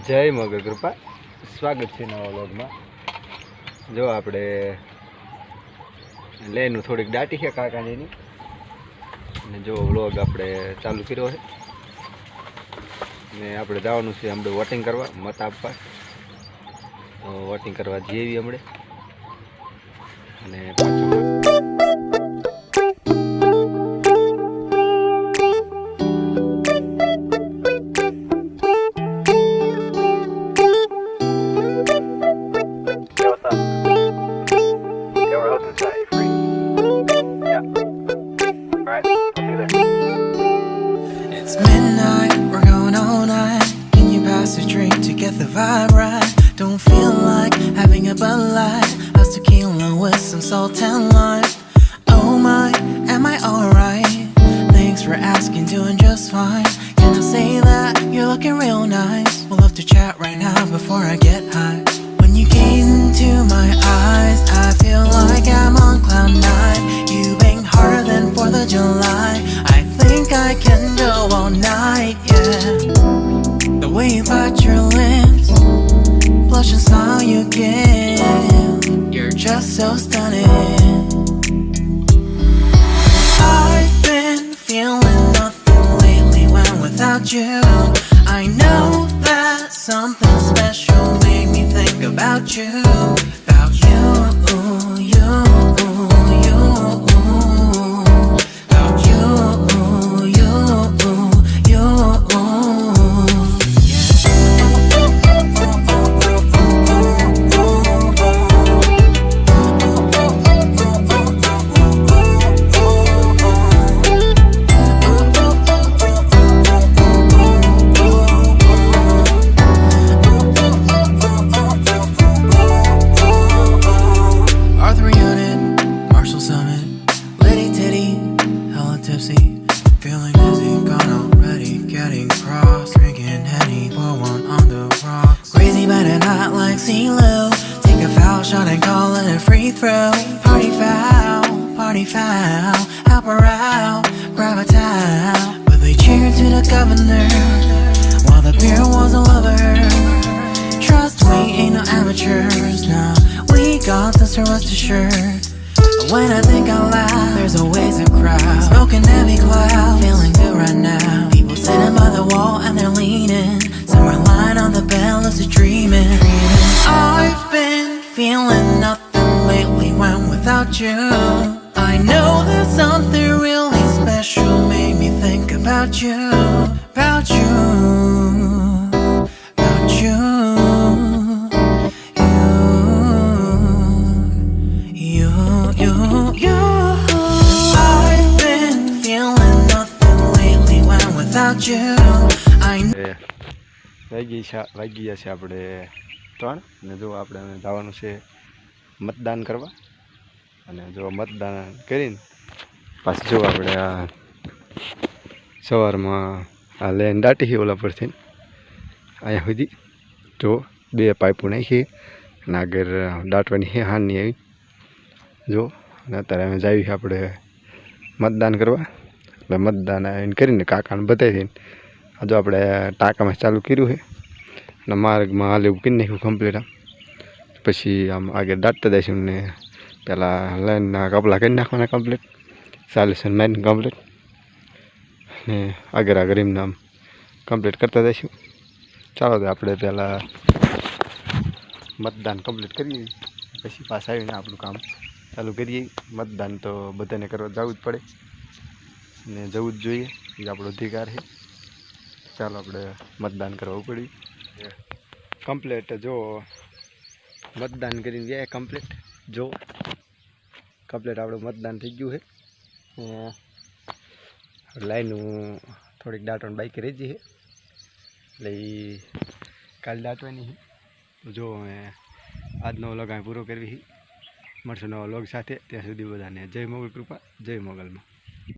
જય મોગલ કૃપા સ્વાગત છે નવા વ્લોગમાં। જો આપણે લેનું થોડીક દાટી છે કાકાની અને જો વ્લોગ આપણે ચાલુ કર્યો છે ને આપણે જવાનું છે આપણે વોટિંગ કરવા મત આપવા। તો વોટિંગ કરવા જેવી આપણે અને પાછું It's midnight, we're going all night. Can you pass a drink to get the vibe right? Don't feel like having a Bud Light. How's tequila with some salt and lime? Oh my, am I alright? Thanks for asking, doing just fine. Can I say that you're looking real nice? We'll have to chat right now before I get high. When you gaze into my eyes, I feel like I'm on cloud nine. You bang harder than 4th of July. I think I can go all night, yeah. The way you bite your lips, blush and smile you give, you're just so stunning. I've been feeling nothing lately when without you. I know that something special made me think about you, about you, you, you, about you, you, you, Arthur Unit, Marshall Summit, Liddy Titty, hella tipsy, feeling dizzy, gone already, getting cross, drinking Henny, pour one on the rocks. Crazy but not like CeeLo, take a foul shot and call it a free throw. Party foul, help her out, grab a towel. But they cheered to the governor, while the beer was a lover. Trust we ain't no amateurs, nah, we got this, rest assured. When I think out loud, there's always a crowd, smoking heavy cloud, feeling good right now. People sitting by the wall and they're leaning, some are lying on the bed, lucid dreaming. I've been feeling nothing lately when without you. I know that something really special made me think about you, about you, about you, you, you, you. I've been feeling nothing lately when without you. I know. વાગી ગયા છે આપણે 3 અને જો આપણે જવાનું છે મતદાન કરવા અને જો મતદાન કરીને પાછું જો આપણે આ સવારમાં આ લેન દાટી છે ઓલા પરથી અહીંયા સુધી જો 2 પાઇપો નાખી અને આગળ દાટવાની છે હારની આવી જો અને અત્યારે અમે જઈએ આપણે મતદાન કરવા એટલે મતદાન આવીને કરીને કાકાને બતાવી દઈને આ જો આપણે ટાંકામાં ચાલુ કર્યું છે અને માર્ગમાં હાલ એવું કરી નાખ્યું કમ્પ્લીટ આમ પછી આમ આગળ દાટતા જઈશું ને પહેલાં લાઈનના કપડાં કરી નાખવાના કમ્પ્લીટ સાલ્યુશન મારીને કમ્પ્લીટ ને આગળ એમને આમ કમ્પ્લીટ કરતા જઈશું। ચાલો તો આપણે પહેલાં મતદાન કમ્પ્લીટ કરીએ પછી પાછા આવીને આપણું કામ ચાલુ કરીએ। મતદાન તો બધાને કરવા જવું જ પડે ને જવું જ જોઈએ, એ આપણો અધિકાર છે। ચાલો આપણે મતદાન કરવા પડી કમ્પ્લીટ જો મતદાન કરીને ગયા કમ્પ્લીટ જો કમ્પ્લીટ આપણું મતદાન થઈ ગયું છે। લાઈનું થોડીક દાટવાની બાઈક રહી ગઈ છે એટલે એ કાલે દાટવાની છે। જો અમે આજનો વ્લોગ પૂરો કરવી મળશું નવા વ્લોગ સાથે, ત્યાં સુધી બધાને જય મોગલ કૃપા, જય મોગલમાં।